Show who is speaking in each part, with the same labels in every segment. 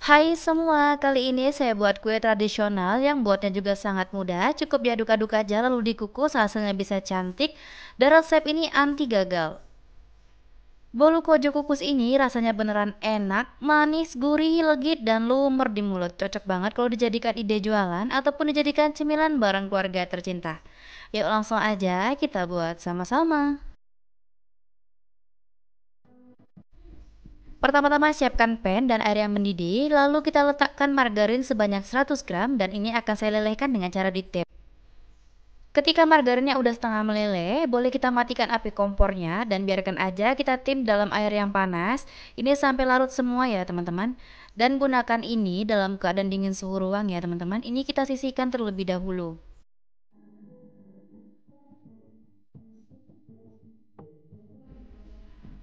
Speaker 1: Hai semua, kali ini saya buat kue tradisional yang buatnya juga sangat mudah, cukup diaduk-aduk aja lalu dikukus, hasilnya bisa cantik, dan resep ini anti gagal. Bolu kojo kukus ini rasanya beneran enak, manis, gurih, legit, dan lumer di mulut. Cocok banget kalau dijadikan ide jualan ataupun dijadikan cemilan bareng keluarga tercinta. Yuk langsung aja kita buat sama-sama. Pertama-tama siapkan pan dan air yang mendidih, lalu kita letakkan margarin sebanyak 100 gram dan ini akan saya lelehkan dengan cara ditip. Ketika margarinnya udah setengah meleleh, boleh kita matikan api kompornya dan biarkan aja kita tim dalam air yang panas. Ini sampai larut semua ya teman-teman. Dan gunakan ini dalam keadaan dingin suhu ruang ya teman-teman. Ini kita sisihkan terlebih dahulu.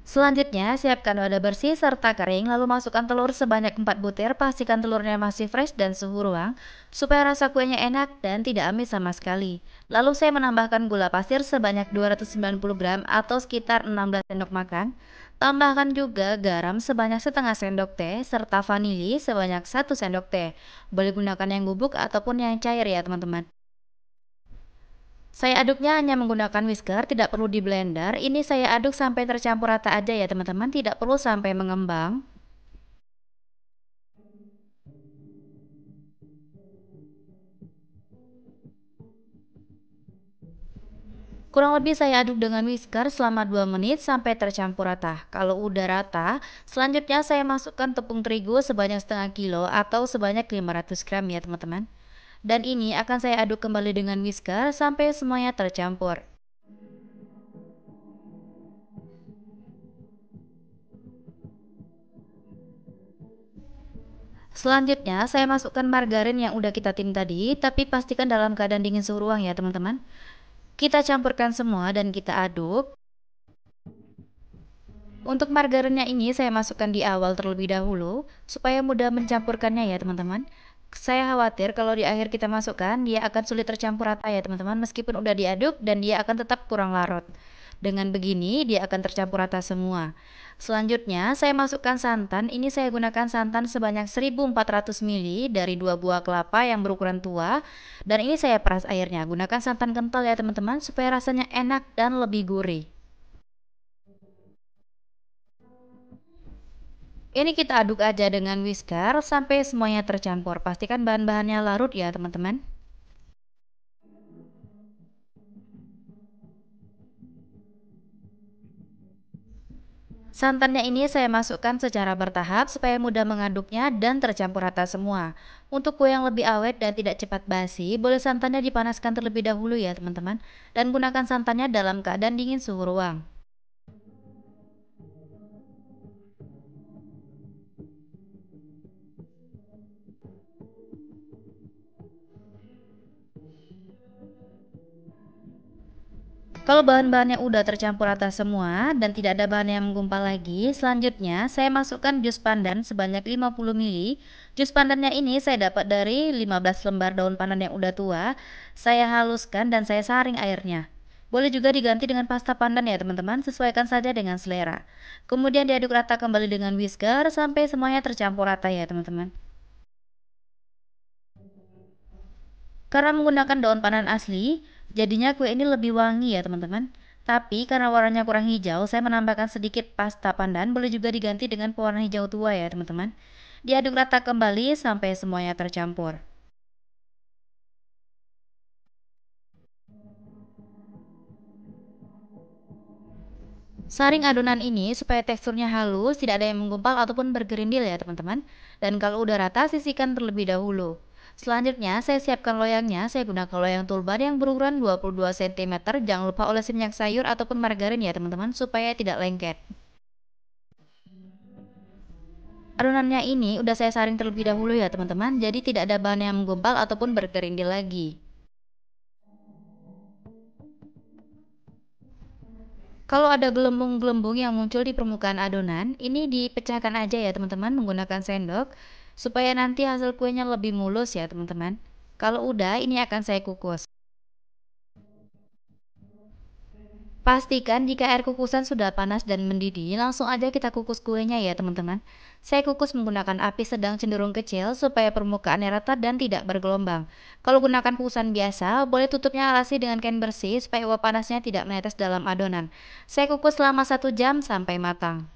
Speaker 1: Selanjutnya, siapkan wadah bersih serta kering, lalu masukkan telur sebanyak 4 butir, pastikan telurnya masih fresh dan suhu ruang, supaya rasa kuenya enak dan tidak amis sama sekali. Lalu saya menambahkan gula pasir sebanyak 290 gram atau sekitar 16 sendok makan. Tambahkan juga garam sebanyak setengah sendok teh, serta vanili sebanyak 1 sendok teh. Boleh gunakan yang bubuk ataupun yang cair ya teman-teman. Saya aduknya hanya menggunakan whisker, tidak perlu di blender. Ini saya aduk sampai tercampur rata aja ya teman-teman, tidak perlu sampai mengembang. Kurang lebih saya aduk dengan whisker selama 2 menit sampai tercampur rata. Kalau udah rata, selanjutnya saya masukkan tepung terigu sebanyak setengah kilo atau sebanyak 500 gram ya teman-teman. Dan ini akan saya aduk kembali dengan whisker sampai semuanya tercampur. Selanjutnya, saya masukkan margarin yang udah kita tim tadi, tapi pastikan dalam keadaan dingin suhu ruang ya teman-teman. Kita campurkan semua dan kita aduk. Untuk margarinnya ini saya masukkan di awal terlebih dahulu, supaya mudah mencampurkannya ya teman-teman. Saya khawatir kalau di akhir kita masukkan, dia akan sulit tercampur rata ya teman-teman, meskipun udah diaduk dan dia akan tetap kurang larut. Dengan begini, dia akan tercampur rata semua. Selanjutnya, saya masukkan santan. Ini saya gunakan santan sebanyak 1400 ml dari 2 buah kelapa yang berukuran tua. Dan ini saya peras airnya. Gunakan santan kental ya teman-teman, supaya rasanya enak dan lebih gurih. Ini kita aduk aja dengan whisker sampai semuanya tercampur. Pastikan bahan-bahannya larut ya teman-teman. Santannya ini saya masukkan secara bertahap supaya mudah mengaduknya dan tercampur rata semua. Untuk kue yang lebih awet dan tidak cepat basi, boleh santannya dipanaskan terlebih dahulu ya teman-teman. Dan gunakan santannya dalam keadaan dingin suhu ruang. Kalau bahan-bahannya udah tercampur rata semua dan tidak ada bahan yang menggumpal lagi, selanjutnya saya masukkan jus pandan sebanyak 50 ml. Jus pandannya ini saya dapat dari 15 lembar daun pandan yang udah tua. Saya haluskan dan saya saring airnya. Boleh juga diganti dengan pasta pandan ya teman-teman, sesuaikan saja dengan selera. Kemudian diaduk rata kembali dengan whisker sampai semuanya tercampur rata ya teman-teman. Karena menggunakan daun pandan asli, jadinya kue ini lebih wangi ya teman-teman. Tapi karena warnanya kurang hijau, saya menambahkan sedikit pasta pandan, boleh juga diganti dengan pewarna hijau tua ya teman-teman. Diaduk rata kembali sampai semuanya tercampur. Saring adonan ini supaya teksturnya halus, tidak ada yang menggumpal ataupun bergerindil ya teman-teman. Dan kalau udah rata, sisihkan terlebih dahulu. Selanjutnya, saya siapkan loyangnya. Saya gunakan loyang tulbar yang berukuran 22 cm. Jangan lupa olesi minyak sayur ataupun margarin ya teman-teman, supaya tidak lengket. Adonannya ini udah saya saring terlebih dahulu ya teman-teman, jadi tidak ada bahan yang menggumpal ataupun bergerindil lagi. Kalau ada gelembung-gelembung yang muncul di permukaan adonan, ini dipecahkan aja ya teman-teman menggunakan sendok, supaya nanti hasil kuenya lebih mulus ya teman-teman. Kalau udah, ini akan saya kukus. Pastikan jika air kukusan sudah panas dan mendidih, langsung aja kita kukus kuenya ya teman-teman. Saya kukus menggunakan api sedang cenderung kecil supaya permukaannya rata dan tidak bergelombang. Kalau gunakan kukusan biasa, boleh tutupnya alasi dengan kain bersih supaya uap panasnya tidak menetes dalam adonan. Saya kukus selama 1 jam sampai matang.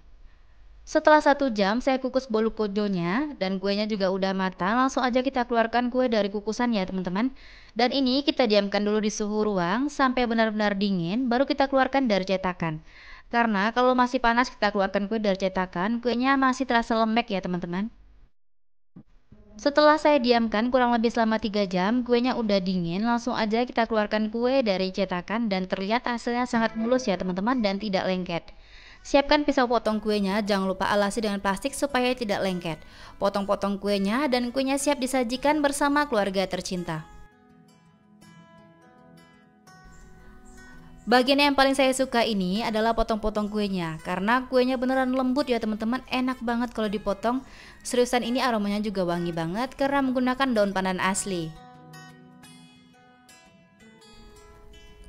Speaker 1: Setelah 1 jam saya kukus bolu kodonya dan kuenya juga udah matang, langsung aja kita keluarkan kue dari kukusan ya teman-teman. Dan ini kita diamkan dulu di suhu ruang sampai benar-benar dingin, baru kita keluarkan dari cetakan. Karena kalau masih panas kita keluarkan kue dari cetakan, kuenya masih terasa lembek ya teman-teman. Setelah saya diamkan kurang lebih selama 3 jam, kuenya udah dingin, langsung aja kita keluarkan kue dari cetakan dan terlihat hasilnya sangat mulus ya teman-teman dan tidak lengket. Siapkan pisau potong kuenya, jangan lupa alasi dengan plastik supaya tidak lengket. Potong-potong kuenya dan kuenya siap disajikan bersama keluarga tercinta. Bagian yang paling saya suka ini adalah potong-potong kuenya, karena kuenya beneran lembut ya teman-teman, enak banget kalau dipotong. Seriusan ini aromanya juga wangi banget karena menggunakan daun pandan asli.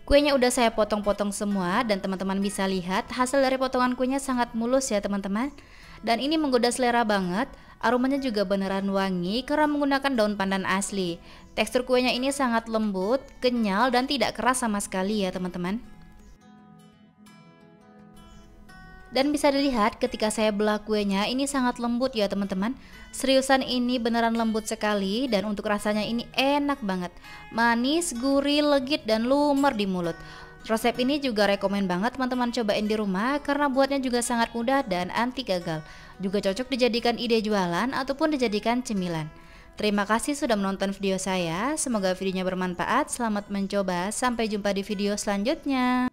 Speaker 1: Kuenya udah saya potong-potong semua dan teman-teman bisa lihat hasil dari potongan kuenya sangat mulus ya teman-teman. Dan ini menggoda selera banget, aromanya juga beneran wangi karena menggunakan daun pandan asli. Tekstur kuenya ini sangat lembut, kenyal dan tidak keras sama sekali ya teman-teman. Dan bisa dilihat ketika saya belah kuenya ini sangat lembut ya teman-teman. Seriusan ini beneran lembut sekali dan untuk rasanya ini enak banget. Manis, gurih, legit dan lumer di mulut. Resep ini juga rekomen banget teman-teman cobain di rumah karena buatnya juga sangat mudah dan anti gagal. Juga cocok dijadikan ide jualan ataupun dijadikan cemilan. Terima kasih sudah menonton video saya. Semoga videonya bermanfaat. Selamat mencoba. Sampai jumpa di video selanjutnya.